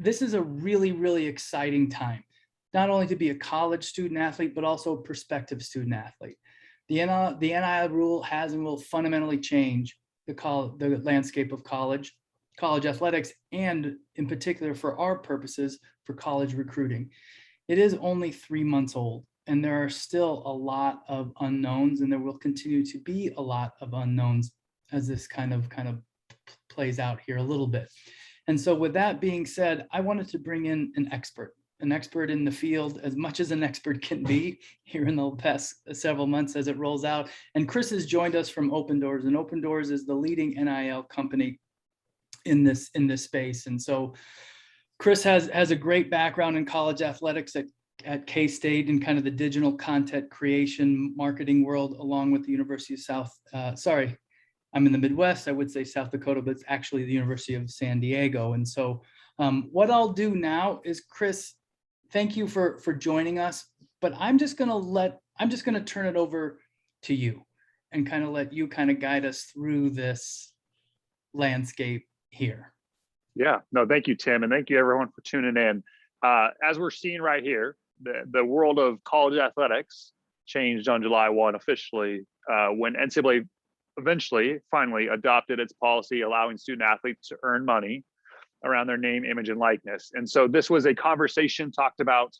this is a really, really exciting time, not only to be a college student athlete, but also a prospective student athlete. The NIL rule has and will fundamentally change the landscape of college athletics, and in particular for our purposes, for college recruiting. It is only 3 months old, and there are still a lot of unknowns, and there will continue to be a lot of unknowns as this kind of plays out here a little bit. And so with that being said, I wanted to bring in an expert in the field, as much as an expert can be here in the past several months as it rolls out. And Chris has joined us from Opendorse, and Opendorse is the leading NIL company in this space. And so Chris has a great background in college athletics at K-State and kind of the digital content creation marketing world, along with the University of I'm in the Midwest, I would say South Dakota, but it's actually the University of San Diego. And so what I'll do now is, Chris, thank you for joining us, but I'm just gonna turn it over to you and kind of let you kind of guide us through this landscape here. Yeah, no, thank you, Tim. And thank you everyone for tuning in. As we're seeing right here, the world of college athletics changed on July 1 officially when NCAA finally adopted its policy allowing student athletes to earn money around their name, image, and likeness. And so this was a conversation talked about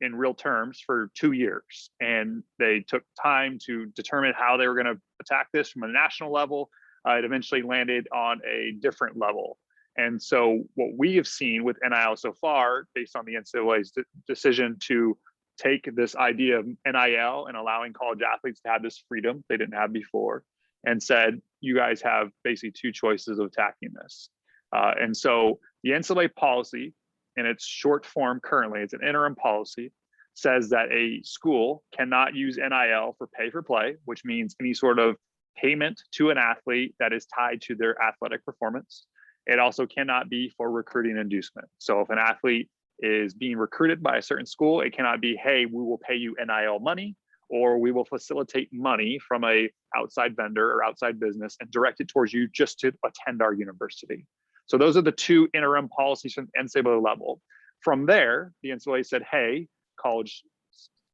in real terms for 2 years. And they took time to determine how they were going to attack this from a national level. It eventually landed on a different level. And so what we have seen with NIL so far, based on the NCAA's decision to take this idea of NIL and allowing college athletes to have this freedom they didn't have before, and said, you guys have basically two choices of attacking this. And so the NCAA policy, in its short form currently, it's an interim policy, says that a school cannot use NIL for pay for play, which means any sort of payment to an athlete that is tied to their athletic performance. It also cannot be for recruiting inducement. So if an athlete is being recruited by a certain school, it cannot be, hey, we will pay you NIL money, or we will facilitate money from a outside vendor or outside business and direct it towards you just to attend our university. So those are the two interim policies from the NCAA level. From there, the NCAA said, hey, college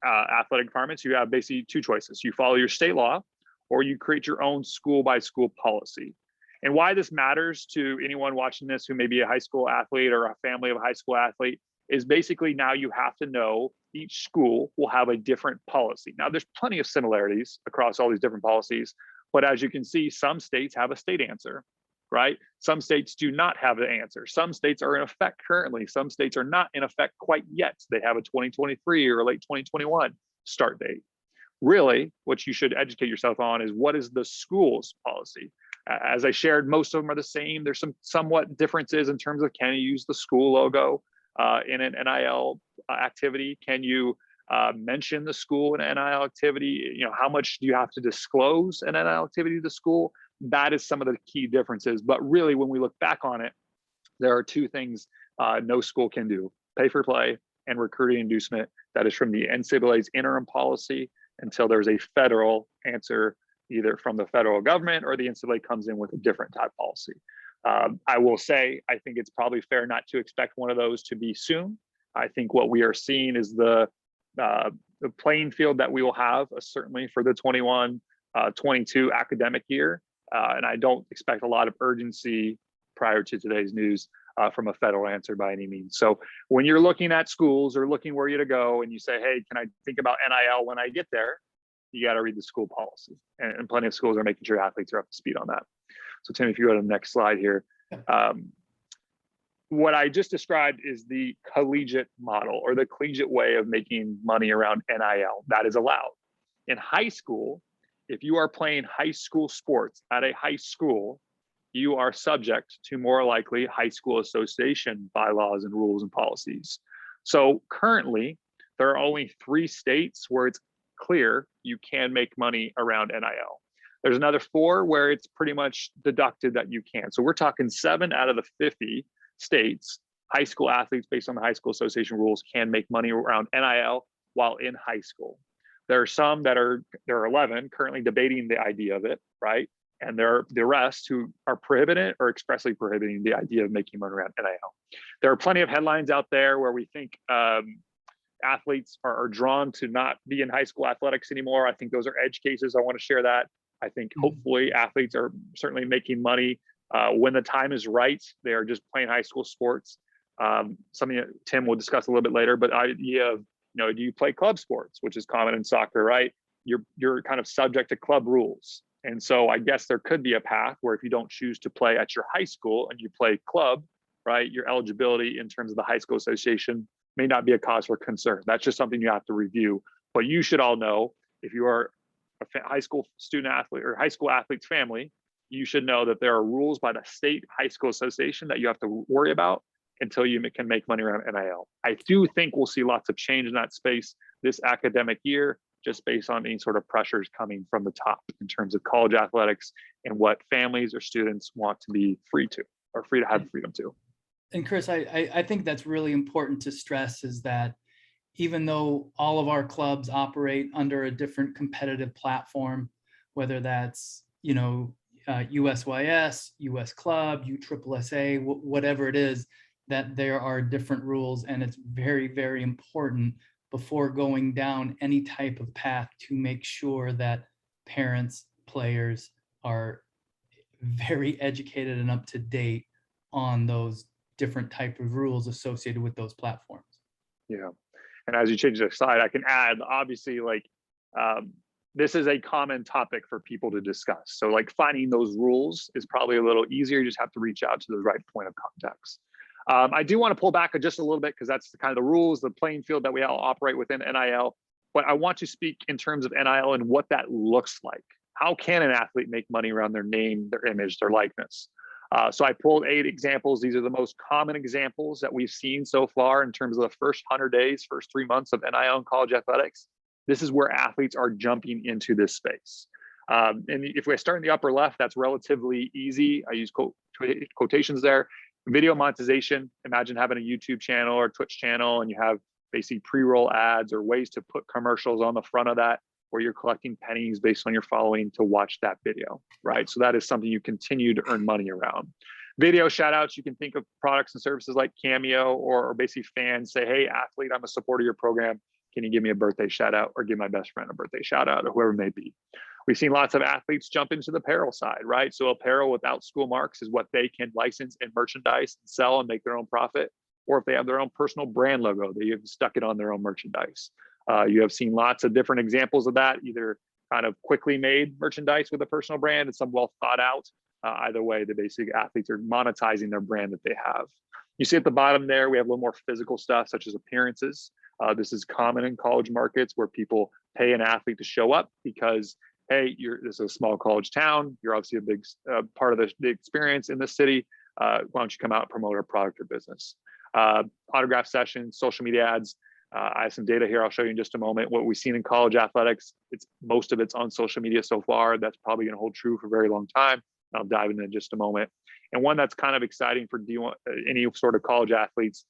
athletic departments, you have basically two choices. You follow your state law, or you create your own school by school policy. And why this matters to anyone watching this who may be a high school athlete or a family of a high school athlete is basically now you have to know each school will have a different policy. Now, there's plenty of similarities across all these different policies, but as you can see, some states have a state answer, right? Some states do not have the answer. Some states are in effect currently. Some states are not in effect quite yet. They have a 2023 or late 2021 start date. Really, what you should educate yourself on is what is the school's policy. As I shared, most of them are the same. There's some somewhat differences in terms of, can you use the school logo in an NIL activity? Can you mention the school in an NIL activity? You know, how much do you have to disclose an NIL activity to the school? That is some of the key differences. But really, when we look back on it, there are two things no school can do: pay for play and recruiting inducement. That is from the NCAA's interim policy until there's a federal answer, either from the federal government or the NCAA comes in with a different type policy. I will say, I think it's probably fair not to expect one of those to be soon. I think what we are seeing is the playing field that we will have, certainly for the 21-22 academic year. And I don't expect a lot of urgency prior to today's news from a federal answer by any means. So when you're looking at schools or looking where you to go and you say, hey, can I think about NIL when I get there? You got to read the school policy, and plenty of schools are making sure athletes are up to speed on that. So Tim, if you go to the next slide here, what I just described is the collegiate model, or the collegiate way of making money around NIL that is allowed. In high school, if you are playing high school sports at a high school, you are subject to more likely high school association bylaws and rules and policies. So currently, there are only 3 states where it's clear you can make money around NIL. There's another 4 where it's pretty much deducted that you can. So we're talking 7 out of the 50 states, high school athletes based on the high school association rules can make money around NIL while in high school. There are some that there are 11 currently debating the idea of it, right? And there are the rest who are prohibiting or expressly prohibiting the idea of making money around NIL. There are plenty of headlines out there where we think athletes are drawn to not be in high school athletics anymore. I think those are edge cases. I want to share that. I think hopefully athletes are certainly making money when the time is right. They are just playing high school sports. Something that Tim will discuss a little bit later, but idea of, do you play club sports, which is common in soccer, right? You're kind of subject to club rules. And so I guess there could be a path where if you don't choose to play at your high school and you play club, right, your eligibility in terms of the high school association may not be a cause for concern. That's just something you have to review. But you should all know, if you are a high school student athlete or high school athlete's family, you should know that there are rules by the state high school association that you have to worry about until you can make money around NIL. I do think we'll see lots of change in that space this academic year, just based on any sort of pressures coming from the top in terms of college athletics and what families or students want to be free to, or free to have freedom to. And Chris, I think that's really important to stress, is that even though all of our clubs operate under a different competitive platform, whether that's, USYS, US Club, USSSA, whatever it is, that there are different rules, and it's very, very important before going down any type of path to make sure that parents, players are very educated and up to date on those different type of rules associated with those platforms. Yeah. And as you change the slide, I can add, obviously, this is a common topic for people to discuss. So finding those rules is probably a little easier. You just have to reach out to the right point of context. I do want to pull back just a little bit, because that's the kind of the rules, the playing field that we all operate within NIL. But I want to speak in terms of NIL and what that looks like. How can an athlete make money around their name, their image, their likeness? So I pulled 8 examples. These are the most common examples that we've seen so far in terms of the first 100 days, first 3 months of NIL in college athletics. This is where athletes are jumping into this space. And if we start in the upper left, that's relatively easy. I use quotations there. Video monetization. Imagine having a YouTube channel or Twitch channel, and you have basically pre-roll ads or ways to put commercials on the front of that, where you're collecting pennies based on your following to watch that video, right? So that is something you continue to earn money around. Video shout outs, you can think of products and services like Cameo, or basically fans say, hey, athlete, I'm a supporter of your program. Can you give me a birthday shout out, or give my best friend a birthday shout out, or whoever it may be. We've seen lots of athletes jump into the apparel side, right? So apparel without school marks is what they can license and merchandise and sell and make their own profit. Or if they have their own personal brand logo, they have stuck it on their own merchandise. You have seen lots of different examples of that, either kind of quickly made merchandise with a personal brand and some well thought out. Either way, the basic athletes are monetizing their brand that they have. You see at the bottom there, we have a little more physical stuff, such as appearances. This is common in college markets, where people pay an athlete to show up because, hey, this is a small college town. You're obviously a big part of the experience in the city. Why don't you come out and promote our product or business? Autograph sessions, social media ads. I have some data here I'll show you in just a moment. What we've seen in college athletics, most of it's on social media so far. That's probably going to hold true for a very long time. I'll dive into in just a moment. And one that's kind of exciting for any sort of college athletes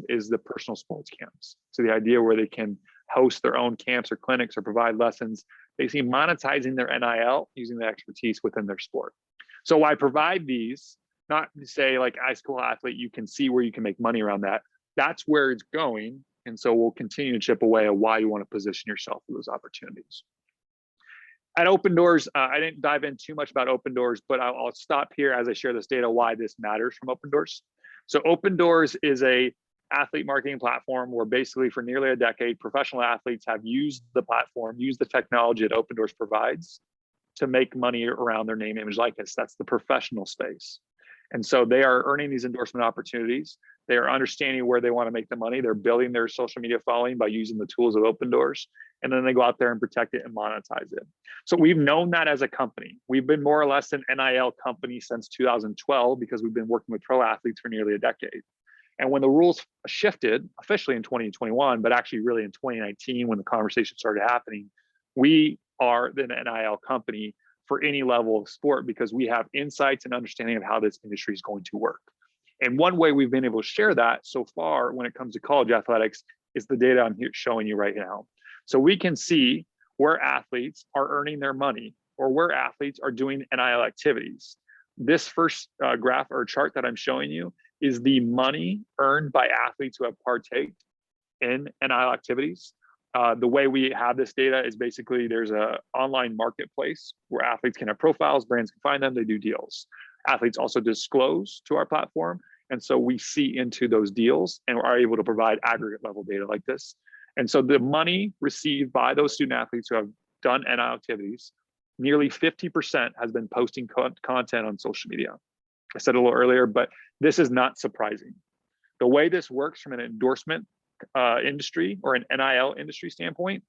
is the personal sports camps. So the idea where they can host their own camps or clinics or provide lessons, basically monetizing their NIL using the expertise within their sport. So why provide these? Not to say like high school athlete, you can see where you can make money around that. That's where it's going. And so we'll continue to chip away at why you want to position yourself for those opportunities. At Opendorse, I didn't dive in too much about Opendorse, but I'll stop here as I share this data, why this matters from Opendorse. So Opendorse is a athlete marketing platform where basically for nearly a decade, professional athletes have used the platform, used the technology that Opendorse provides to make money around their name, image, likeness. That's the professional space. And so they are earning these endorsement opportunities. They are understanding where they want to make the money. They're building their social media following by using the tools of Opendorse. And then they go out there and protect it and monetize it. So we've known that as a company. We've been more or less an NIL company since 2012 because we've been working with pro athletes for nearly a decade. And when the rules shifted officially in 2021, but actually really in 2019 when the conversation started happening, we are the NIL company for any level of sport because we have insights and understanding of how this industry is going to work. And one way we've been able to share that so far when it comes to college athletics is the data I'm here showing you right now. So we can see where athletes are earning their money or where athletes are doing NIL activities. This first graph or chart that I'm showing you is the money earned by athletes who have partaked in NIL activities. The way we have this data is basically there's an online marketplace where athletes can have profiles, brands can find them, they do deals. Athletes also disclose to our platform. And so we see into those deals and are able to provide aggregate level data like this. And so the money received by those student athletes who have done NIL activities, nearly 50% has been posting content on social media. I said a little earlier, but this is not surprising. The way this works from an endorsement industry or an NIL industry standpoint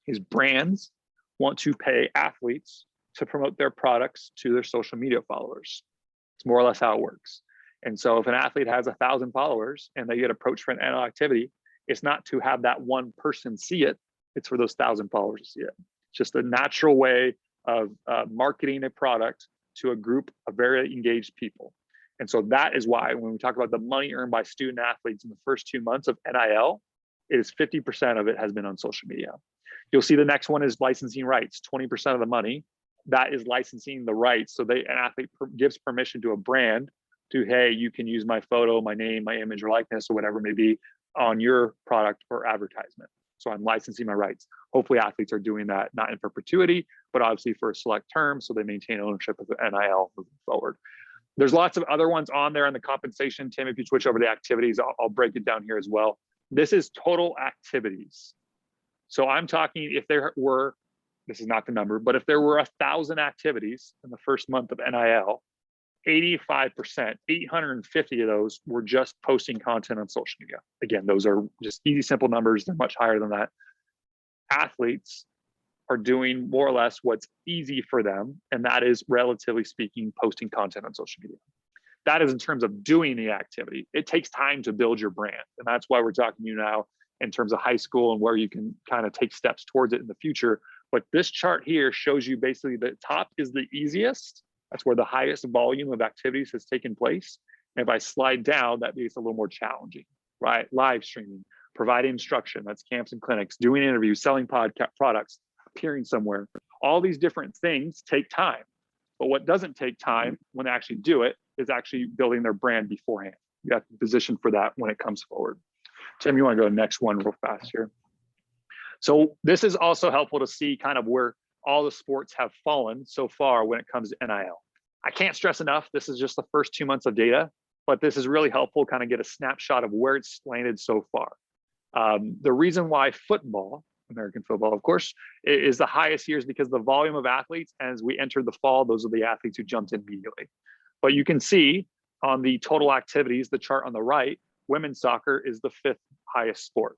is brands want to pay athletes to promote their products to their social media followers. It's more or less how it works. And so if an athlete has 1,000 followers and they get approached for an NIL activity, it's not to have that one person see it, it's for those 1,000 followers to see it. It's just a natural way of marketing a product to a group of very engaged people. And so that is why when we talk about the money earned by student athletes in the first 2 months of NIL, it is 50% of it has been on social media. You'll see the next one is licensing rights, 20% of the money. That is licensing the rights. So an athlete gives permission to a brand to, hey, you can use my photo, my name, my image or likeness or whatever it may be on your product or advertisement. So I'm licensing my rights. Hopefully athletes are doing that, not in perpetuity, but obviously for a select term, so they maintain ownership of the NIL moving forward. There's lots of other ones on there on the compensation. Tim, if you switch over to activities, I'll break it down here as well. This is total activities. So I'm talking if there were, this is not the number, but if there were 1,000 activities in the first month of NIL, 85%, 850 of those were just posting content on social media. Again, those are just easy, simple numbers. They're much higher than that. Athletes are doing more or less what's easy for them, and that is, relatively speaking, posting content on social media. That is in terms of doing the activity. It takes time to build your brand, and that's why we're talking to you now in terms of high school and where you can kind of take steps towards it in the future. But this chart here shows you basically the top is the easiest. That's where the highest volume of activities has taken place. And if I slide down, that makes it a little more challenging, right? Live streaming, providing instruction, that's camps and clinics, doing interviews, selling products, appearing somewhere. All these different things take time. But what doesn't take time when they actually do it is actually building their brand beforehand. You have to position for that when it comes forward. Tim, you want to go to the next one real fast here? So this is also helpful to see kind of where all the sports have fallen so far when it comes to NIL. I can't stress enough, this is just the first 2 months of data, but this is really helpful, kind of get a snapshot of where it's landed so far. The reason why football, American football, of course, is the highest here is because the volume of athletes, as we entered the fall, those are the athletes who jumped in immediately. But you can see on the total activities, the chart on the right, women's soccer is the 5th highest sport,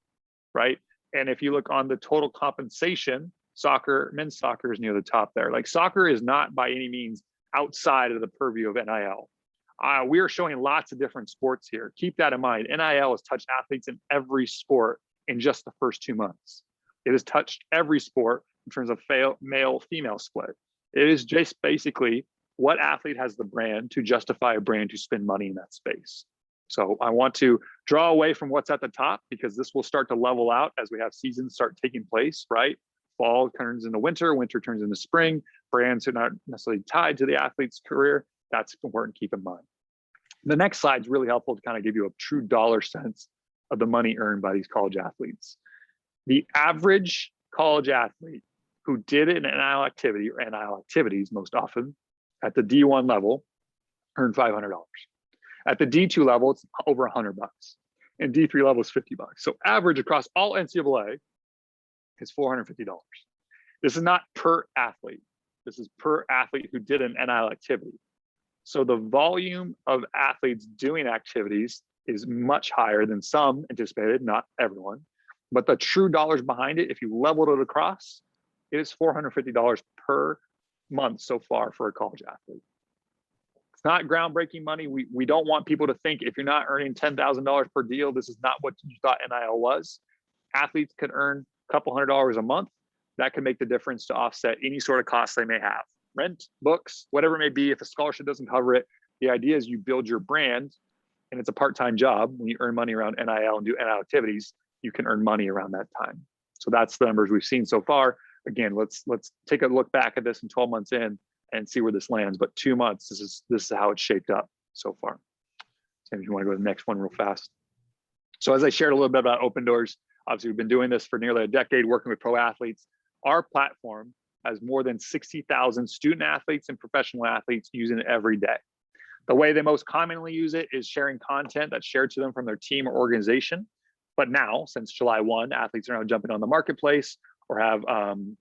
right? And if you look on the total compensation, soccer, men's soccer is near the top there. Like soccer is not by any means outside of the purview of NIL. We are showing lots of different sports here. Keep that in mind. NIL has touched athletes in every sport in just the first 2 months. It has touched every sport in terms of male-female split. It is just basically what athlete has the brand to justify a brand to spend money in that space. So I want to draw away from what's at the top because this will start to level out as we have seasons start taking place, right? Fall turns into winter, winter turns into spring. Brands are not necessarily tied to the athlete's career. That's important to keep in mind. The next slide is really helpful to kind of give you a true dollar sense of the money earned by these college athletes. The average college athlete who did an NIL activity or NIL activities most often at the D1 level earned $500. At the D2 level, it's over $100. And D3 level is $50. So average across all NCAA is $450. This is not per athlete. This is per athlete who did an NIL activity. So the volume of athletes doing activities is much higher than some anticipated, not everyone. But the true dollars behind it, if you leveled it across, it is $450 per month so far for a college athlete. It's not groundbreaking money. We don't want people to think if you're not earning $10,000 per deal, this is not what you thought NIL was. Athletes could earn a couple $100 a month. That can make the difference to offset any sort of costs they may have. Rent, books, whatever it may be. If a scholarship doesn't cover it, the idea is you build your brand, and it's a part-time job. When you earn money around NIL and do NIL activities, you can earn money around that time. So that's the numbers we've seen so far. again, let's take a look back at this in 12 months in and see where this lands. But 2 months, this is how it's shaped up so far. Tim, if you want to go to the next one real fast. So as I shared a little bit about Opendorse, obviously we've been doing this for nearly a decade, working with pro athletes. Our platform has more than 60,000 student athletes and professional athletes using it every day. The way they most commonly use it is sharing content that's shared to them from their team or organization. But now, since July 1, athletes are now jumping on the marketplace or have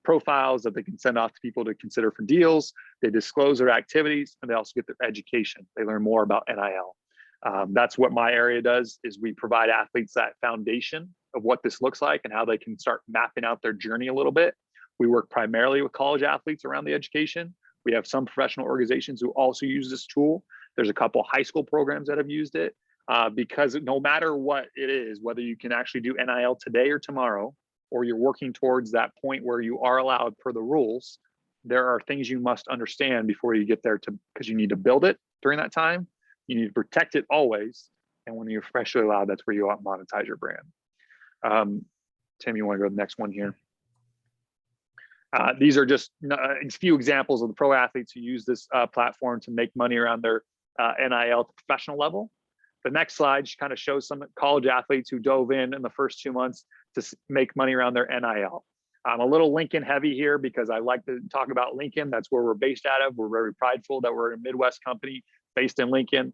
profiles that they can send off to people to consider for deals. They disclose their activities, and they also get their education. They learn more about NIL. That's what my area does, is we provide athletes that foundation of what this looks like and how they can start mapping out their journey a little bit. We work primarily with college athletes around the education. We have some professional organizations who also use this tool. There's a couple high school programs that have used it because no matter what it is, whether you can actually do NIL today or tomorrow, or you're working towards that point where you are allowed per the rules, there are things you must understand before you get there, because you need to build it during that time. You need to protect it always. And when you're freshly allowed, that's where you monetize your brand. Tim, you want to go to the next one here? These are just a few examples of the pro athletes who use this platform to make money around their NIL at the professional level. The next slide kind of shows some college athletes who dove in the first 2 months to make money around their NIL. I'm a little Lincoln heavy here because I like to talk about Lincoln. That's where we're based out of. We're very prideful that we're a Midwest company based in Lincoln,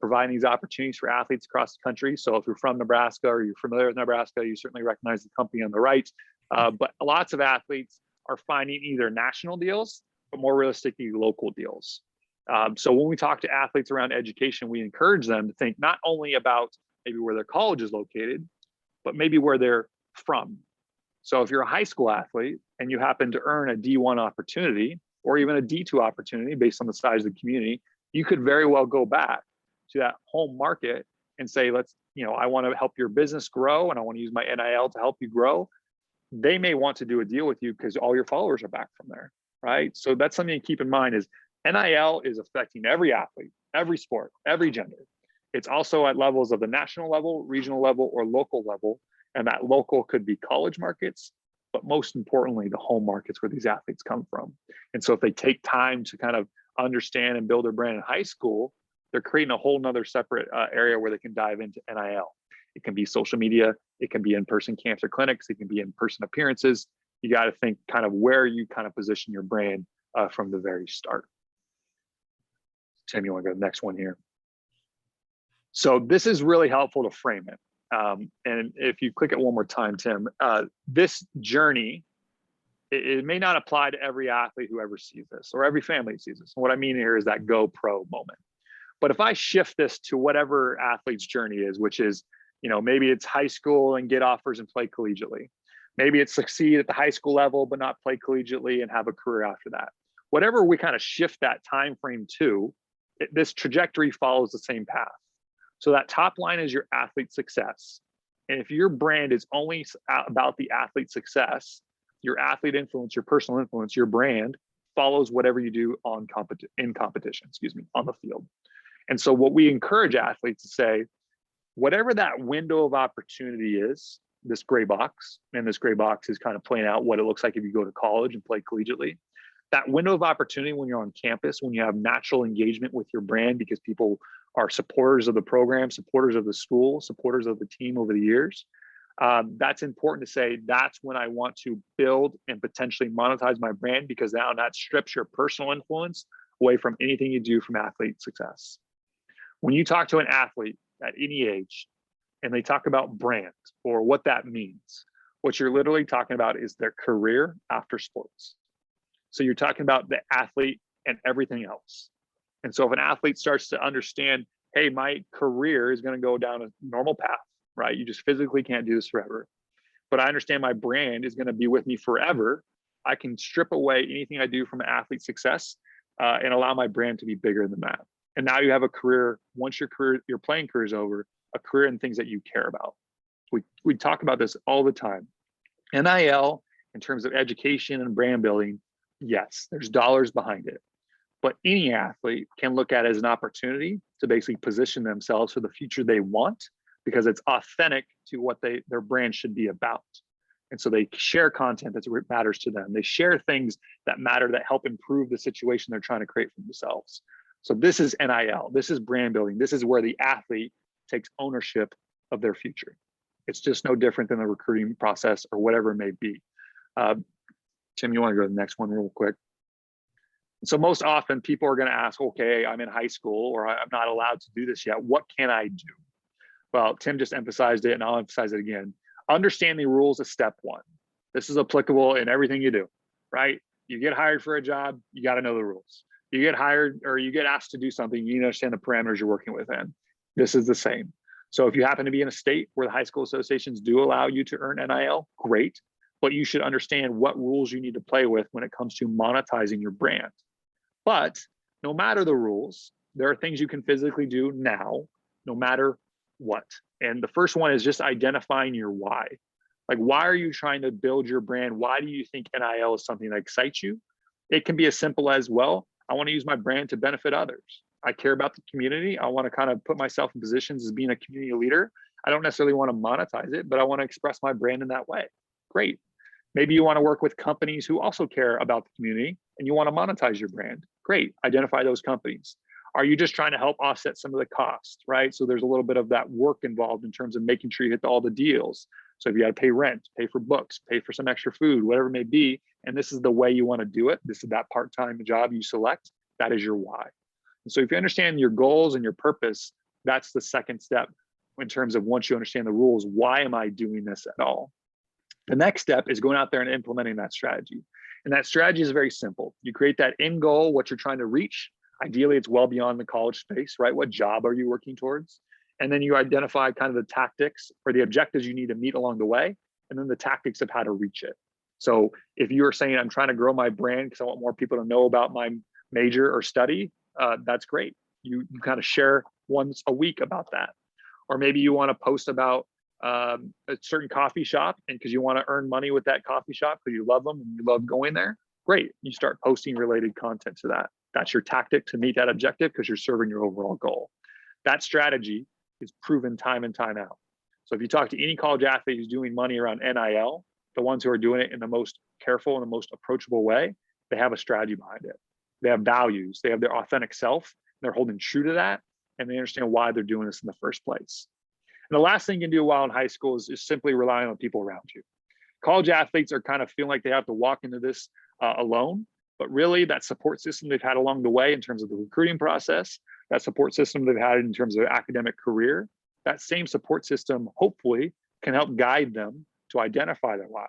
providing these opportunities for athletes across the country. So if you're from Nebraska or you're familiar with Nebraska, you certainly recognize the company on the right. But lots of athletes are finding either national deals, but more realistically, local deals. So when we talk to athletes around education, we encourage them to think not only about maybe where their college is located, but maybe where they're from. So if you're a high school athlete and you happen to earn a D1 opportunity or even a D2 opportunity based on the size of the community, you could very well go back to that home market and say, I want to help your business grow and I want to use my NIL to help you grow. They may want to do a deal with you because all your followers are back from there, right? So that's something to keep in mind, is NIL is affecting every athlete, every sport, every gender. It's also at levels of the national level, regional level, or local level. And that local could be college markets, but most importantly, the home markets where these athletes come from. And so if they take time to kind of understand and build their brand in high school, they're creating a whole nother separate area where they can dive into NIL. It can be social media, it can be in-person camps or clinics, it can be in-person appearances. You got to think kind of where you kind of position your brand from the very start. Tim, you want to go to the next one here? So this is really helpful to frame it. And if you click it one more time, Tim, this journey, it may not apply to every athlete who ever sees this or every family sees this. And what I mean here is that go pro moment. But if I shift this to whatever athlete's journey is, which is, maybe it's high school and get offers and play collegiately. Maybe it's succeed at the high school level, but not play collegiately and have a career after that. Whatever we kind of shift that time frame to, this trajectory follows the same path. So that top line is your athlete success. And if your brand is only about the athlete success, your athlete influence, your personal influence, your brand follows whatever you do in competition, on the field. And so what we encourage athletes to say, whatever that window of opportunity is, this gray box, and this gray box is kind of playing out what it looks like if you go to college and play collegiately. That window of opportunity when you're on campus, when you have natural engagement with your brand because people are supporters of the program, supporters of the school, supporters of the team over the years, that's important to say, that's when I want to build and potentially monetize my brand, because now that strips your personal influence away from anything you do from athlete success. When you talk to an athlete at any age and they talk about brand or what that means, what you're literally talking about is their career after sports. So you're talking about the athlete and everything else. And so if an athlete starts to understand, hey, my career is going to go down a normal path, right? You just physically can't do this forever. But I understand my brand is going to be with me forever. I can strip away anything I do from athlete success and allow my brand to be bigger than that. And now you have a career, once your playing career is over, a career in things that you care about. We talk about this all the time. NIL, in terms of education and brand building, yes, there's dollars behind it. But any athlete can look at it as an opportunity to basically position themselves for the future they want, because it's authentic to what their brand should be about. And so they share content that matters to them. They share things that matter, that help improve the situation they're trying to create for themselves. So this is NIL. This is brand building. This is where the athlete takes ownership of their future. It's just no different than the recruiting process or whatever it may be. Tim, you want to go to the next one real quick? So most often people are going to ask, okay, I'm in high school or I'm not allowed to do this yet. What can I do? Well, Tim just emphasized it and I'll emphasize it again. Understanding rules is step one. This is applicable in everything you do, right? You get hired for a job, you got to know the rules. You get hired or you get asked to do something, you need to understand the parameters you're working within. This is the same. So if you happen to be in a state where the high school associations do allow you to earn NIL, great. But you should understand what rules you need to play with when it comes to monetizing your brand. But no matter the rules, there are things you can physically do now, no matter what. And the first one is just identifying your why. Like, why are you trying to build your brand? Why do you think NIL is something that excites you? It can be as simple as, well, I want to use my brand to benefit others. I care about the community. I want to kind of put myself in positions as being a community leader. I don't necessarily want to monetize it, but I want to express my brand in that way. Great. Maybe you want to work with companies who also care about the community and you want to monetize your brand. Great. Identify those companies. Are you just trying to help offset some of the costs, right? So there's a little bit of that work involved in terms of making sure you hit all the deals. So if you got to pay rent, pay for books, pay for some extra food, whatever it may be, and this is the way you want to do it, this is that part-time job you select, that is your why. And so if you understand your goals and your purpose, that's the second step in terms of once you understand the rules, why am I doing this at all? The next step is going out there and implementing that strategy. And that strategy is very simple. You create that end goal, what you're trying to reach. Ideally, it's well beyond the college space, right? What job are you working towards? And then you identify kind of the tactics or the objectives you need to meet along the way, and then the tactics of how to reach it. So if you are saying, I'm trying to grow my brand because I want more people to know about my major or study, that's great. You kind of share once a week about that. Or maybe you want to post about a certain coffee shop, and because you want to earn money with that coffee shop because you love them and you love going there, great. You start posting related content to that. That's your tactic to meet that objective because you're serving your overall goal. That strategy is proven time and time out. So if you talk to any college athlete who's doing money around NIL, the ones who are doing it in the most careful and the most approachable way, they have a strategy behind it. They have values, they have their authentic self, they're holding true to that, and they understand why they're doing this in the first place. And the last thing you can do while in high school is simply relying on people around you. College athletes are kind of feeling like they have to walk into this alone, but really that support system they've had along the way in terms of the recruiting process, that support system they've had in terms of their academic career, that same support system hopefully can help guide them to identify their why,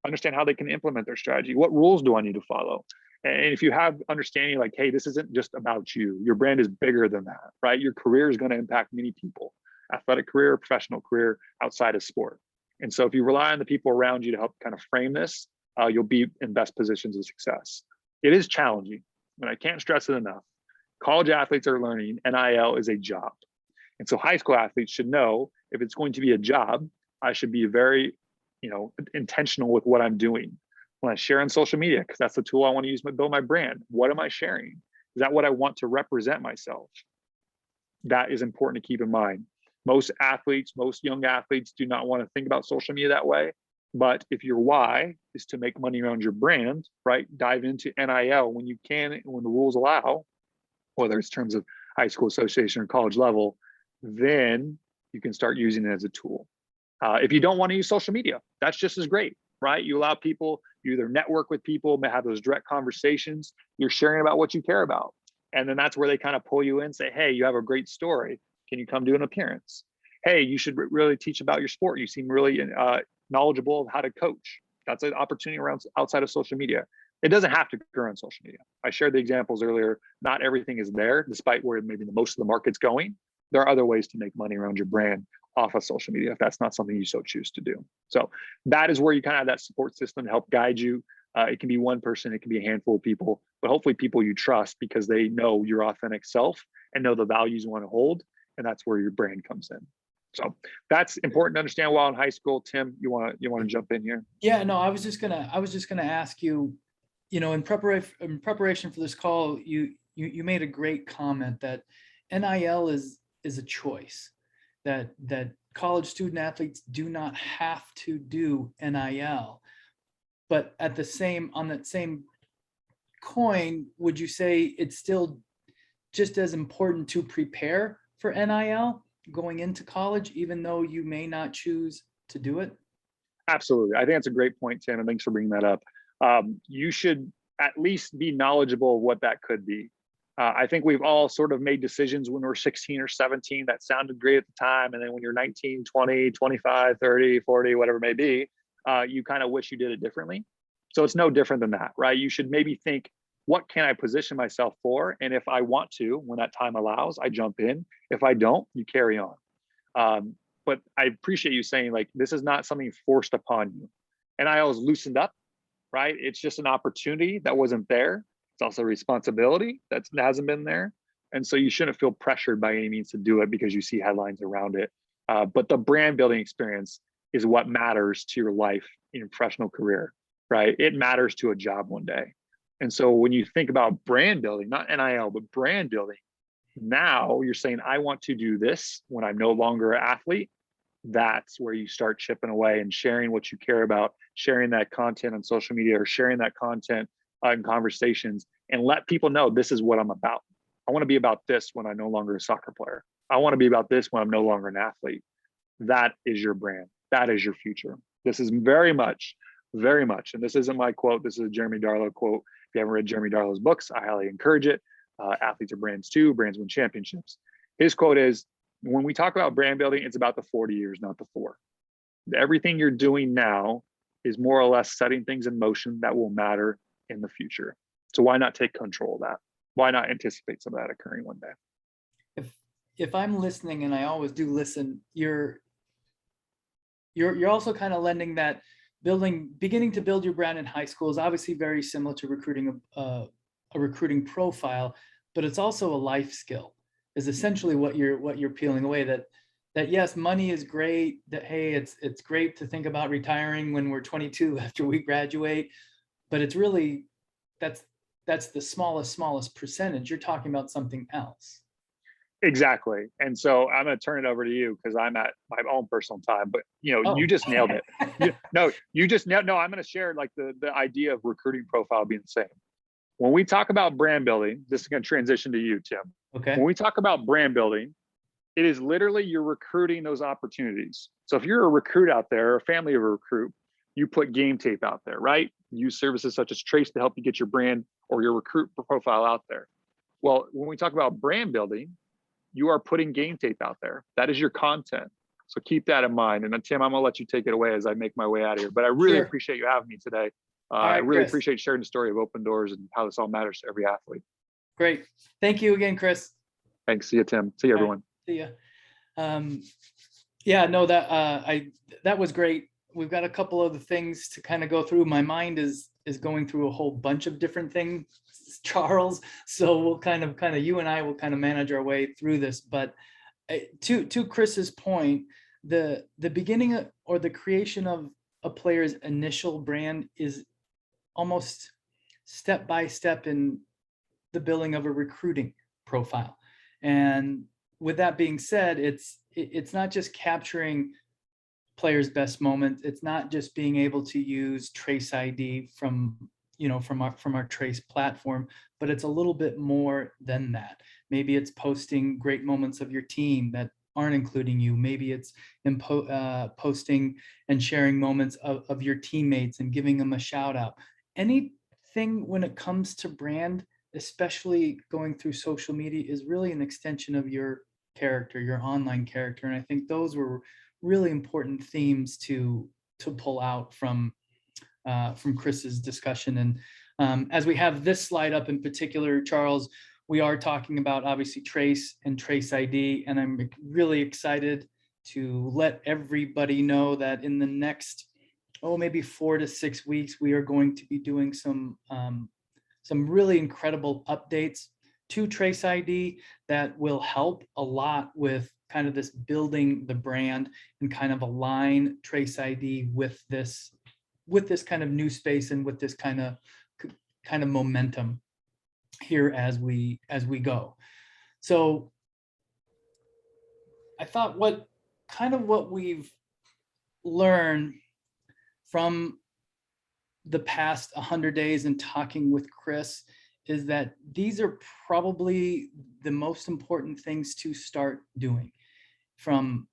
understand how they can implement their strategy. What rules do I need to follow? And if you have understanding like, hey, this isn't just about you, your brand is bigger than that, right? Your career is going to impact many people, athletic career, professional career, outside of sport. And so if you rely on the people around you to help kind of frame this, you'll be in best positions of success. It is challenging, and I can't stress it enough. College athletes are learning NIL is a job. And so high school athletes should know if it's going to be a job, I should be very, intentional with what I'm doing. When I share on social media, because that's the tool I want to use to build my brand. What am I sharing? Is that what I want to represent myself? That is important to keep in mind. Most athletes, most young athletes do not want to think about social media that way. But if your why is to make money around your brand, right? Dive into NIL when you can, and when the rules allow, whether it's in terms of high school association or college level, then you can start using it as a tool. If you don't want to use social media, that's just as great, right? You allow people, you either network with people, may have those direct conversations, you're sharing about what you care about. And then that's where they kind of pull you in, say, hey, you have a great story. Can you come do an appearance? Hey, you should really teach about your sport. You seem really knowledgeable of how to coach. That's an opportunity around outside of social media. It doesn't have to occur on social media. I shared the examples earlier. Not everything is there, despite where maybe the most of the market's going. There are other ways to make money around your brand off of social media if that's not something you so choose to do. So that is where you kind of have that support system to help guide you. It can be one person, it can be a handful of people, but hopefully people you trust because they know your authentic self and know the values you want to hold. And that's where your brand comes in. So that's important to understand while in high school. Tim, you want to jump in here? Yeah, no, I was just gonna ask you, in preparation for this call, you made a great comment that NIL is a choice, that college student athletes do not have to do NIL. But at the same, on that same coin, would you say it's still just as important to prepare for NIL going into college, even though you may not choose to do it? Absolutely. I think that's a great point, Tim, and thanks for bringing that up. You should at least be knowledgeable of what that could be. I think we've all sort of made decisions when we're 16 or 17 that sounded great at the time. And then when you're 19, 20, 25, 30, 40, whatever it may be, you kind of wish you did it differently. So it's no different than that, right? You should maybe think, what can I position myself for? And if I want to, when that time allows, I jump in. If I don't, you carry on. But I appreciate you saying, like, this is not something forced upon you. And I always loosened up, right? It's just an opportunity that wasn't there. It's also a responsibility that hasn't been there. And so you shouldn't feel pressured by any means to do it because you see headlines around it. But the brand building experience is what matters to your life in your professional career, right? It matters to a job one day. And so when you think about brand building, not NIL, but brand building, now you're saying, I want to do this when I'm no longer an athlete. That's where you start chipping away and sharing what you care about, sharing that content on social media or sharing that content in conversations, and let people know this is what I'm about. I want to be about this when I'm no longer a soccer player. I want to be about this when I'm no longer an athlete. That is your brand. That is your future. This is very much, and this isn't my quote. This is a Jeremy Darlow quote. If you haven't read Jeremy Darlow's books, I highly encourage it. Athletes are brands too. Brands win championships. His quote is, when we talk about brand building, it's about the 40 years, not the 4. Everything you're doing now is more or less setting things in motion that will matter in the future. So why not take control of that? Why not anticipate some of that occurring one day? If I'm listening, and I always do listen, you're also kind of lending that beginning to build your brand in high school is obviously very similar to recruiting a recruiting profile, but it's also a life skill, is essentially what you're peeling away. That yes, money is great, that hey, it's great to think about retiring when we're 22 after we graduate, but it's really, that's the smallest percentage. You're talking about something else. Exactly. And so I'm going to turn it over to you because I'm at my own personal time, but you just nailed it. No, I'm going to share like the idea of recruiting profile being the same. When we talk about brand building, this is going to transition to you, Tim. Okay. When we talk about brand building, it is literally you're recruiting those opportunities. So if you're a recruit out there, or a family of a recruit, you put game tape out there, right? Use services such as Trace to help you get your brand or your recruit profile out there. Well, when we talk about brand building, you are putting game tape out there. That is your content. So keep that in mind. And then Tim, I'm gonna let you take it away as I make my way out of here. But I really appreciate you having me today. Right, I really Chris, appreciate sharing the story of Opendorse and how this all matters to every athlete. Great. Thank you again, Chris. Thanks. See you, Tim. See you, everyone. See you. Yeah, no, that was great. We've got a couple of the things to kind of go through. My mind is going through a whole bunch of different things, Charles. So we'll kind of you and I will kind of manage our way through this. But to Chris's point, the beginning or the creation of a player's initial brand is almost step by step in the building of a recruiting profile. And with that being said, it's not just capturing players' best moments. It's not just being able to use Trace ID from our Trace platform, but it's a little bit more than that. Maybe it's posting great moments of your team that aren't including you. Maybe it's posting and sharing moments of your teammates and giving them a shout out. Anything when it comes to brand, especially going through social media, is really an extension of your character, your online character. And I think those were really important themes to pull out from Chris's discussion. And as we have this slide up in particular, Charles, we are talking about obviously Trace and Trace ID, and I'm really excited to let everybody know that in the next, maybe 4 to 6 weeks, we are going to be doing some really incredible updates to Trace ID that will help a lot with kind of this building the brand and kind of align Trace ID with this kind of new space and with this kind of momentum here as we go. So I thought what kind of what we've learned from the past 100 days and talking with Chris is that these are probably the most important things to start doing, from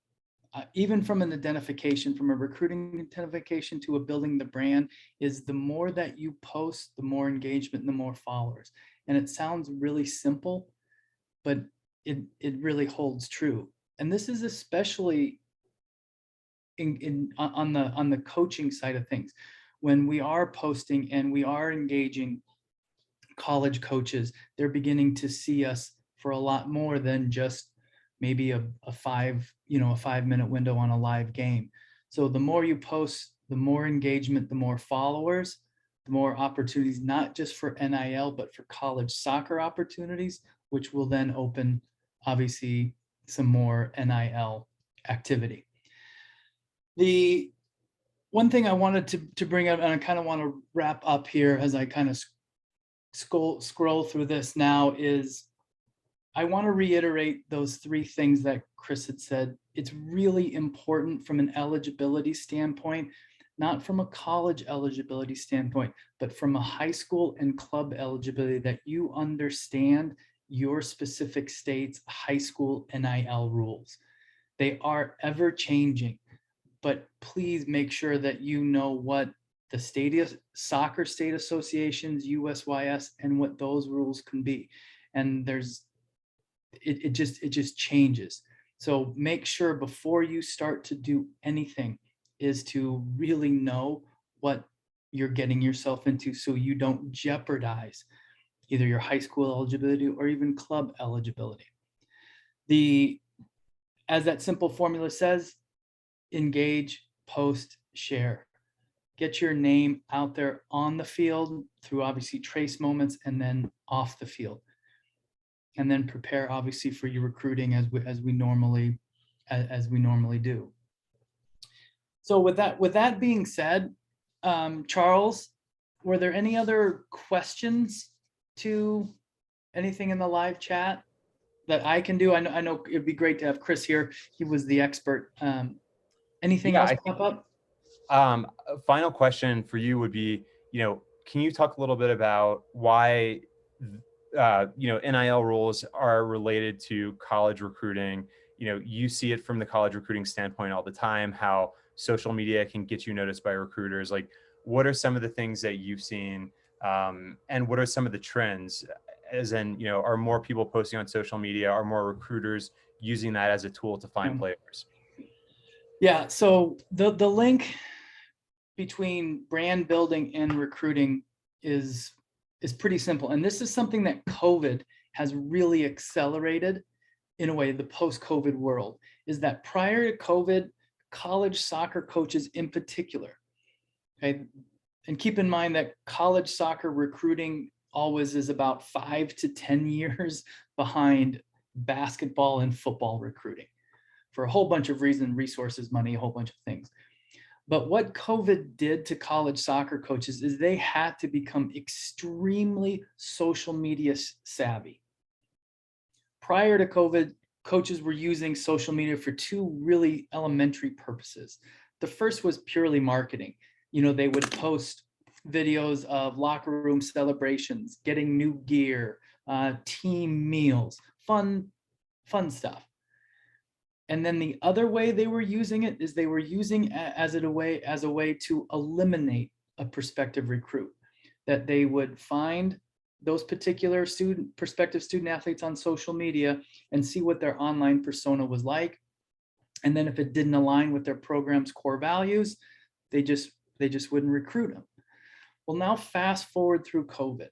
even from an identification, from a recruiting identification to a building the brand, is the more that you post, the more engagement and the more followers. And it sounds really simple, but it really holds true. And this is especially on the coaching side of things. When we are posting and we are engaging college coaches, they're beginning to see us for a lot more than just maybe a 5-minute window on a live game. So the more you post, the more engagement, the more followers, the more opportunities, not just for NIL, but for college soccer opportunities, which will then open, obviously, some more NIL activity. The one thing I wanted to bring up, and I kind of want to wrap up here as I kind of scroll through this now, is I want to reiterate those 3 things that Chris had said. It's really important from an eligibility standpoint, not from a college eligibility standpoint, but from a high school and club eligibility, that you understand your specific state's high school NIL rules. They are ever changing, but please make sure that you know what the soccer state associations, USYS, and what those rules can be. And it just changes. So make sure before you start to do anything is to really know what you're getting yourself into, so you don't jeopardize either your high school eligibility or even club eligibility. As that simple formula says, engage, post, share. Get your name out there on the field through obviously trace moments, and then off the field. And then prepare obviously for your recruiting as we normally do. So with that being said, Charles, were there any other questions to anything in the live chat that I can do? I know it'd be great to have Chris here. He was the expert. Anything else pop up? A final question for you would be, can you talk a little bit about why, NIL rules are related to college recruiting? You see it from the college recruiting standpoint all the time, how social media can get you noticed by recruiters. Like, what are some of the things that you've seen, and what are some of the trends? As in, are more people posting on social media? Are more recruiters using that as a tool to find players? Yeah, so the link between brand building and recruiting is pretty simple. And this is something that COVID has really accelerated in a way, the post-COVID world, is that prior to COVID, college soccer coaches in particular, okay, and keep in mind that college soccer recruiting always is about 5 to 10 years behind basketball and football recruiting for a whole bunch of reasons, resources, money, a whole bunch of things. But what COVID did to college soccer coaches is they had to become extremely social media savvy. Prior to COVID, coaches were using social media for 2 really elementary purposes. The first was purely marketing. They would post videos of locker room celebrations, getting new gear, team meals, fun stuff. And then the other way they were using it is they were using as a way to eliminate a prospective recruit, that they would find those particular prospective student athletes on social media and see what their online persona was like. And then if it didn't align with their program's core values, they just wouldn't recruit them. Well, now fast forward through COVID.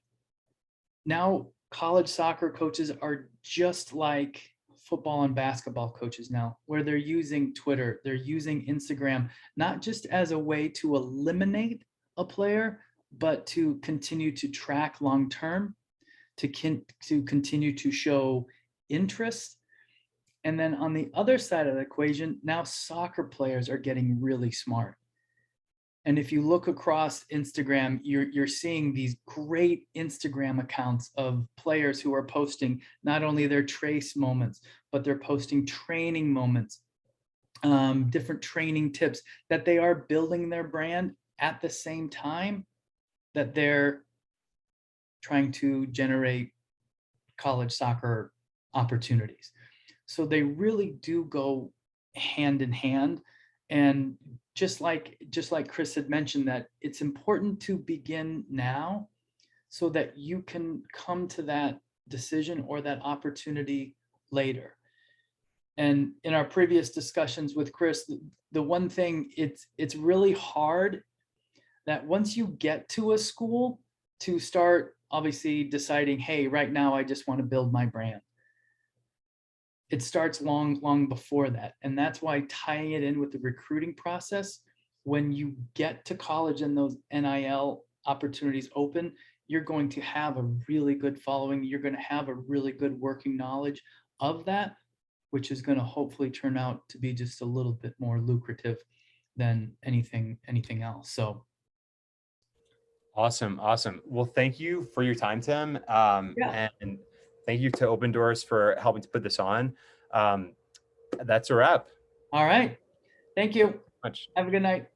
Now college soccer coaches are just like football and basketball coaches now, where they're using Twitter, they're using Instagram, not just as a way to eliminate a player, but to continue to track long-term, to continue to show interest. And then on the other side of the equation, now soccer players are getting really smart. And if you look across Instagram, you're seeing these great Instagram accounts of players who are posting not only their trace moments, but they're posting training moments, different training tips, that they are building their brand at the same time that they're trying to generate college soccer opportunities. So they really do go hand in hand. And just like Chris had mentioned, that it's important to begin now so that you can come to that decision or that opportunity later. And in our previous discussions with Chris, the one thing, it's really hard that once you get to a school to start obviously deciding, hey, right now I just want to build my brand. It starts long before that. And that's why tying it in with the recruiting process, when you get to college and those NIL opportunities open, you're going to have a really good following. You're going to have a really good working knowledge of that, which is going to hopefully turn out to be just a little bit more lucrative than anything else. So Awesome. Well, thank you for your time, Tim. yeah. And thank you to Opendorse for helping to put this on. That's a wrap. All right. Thank you. Much. Have a good night.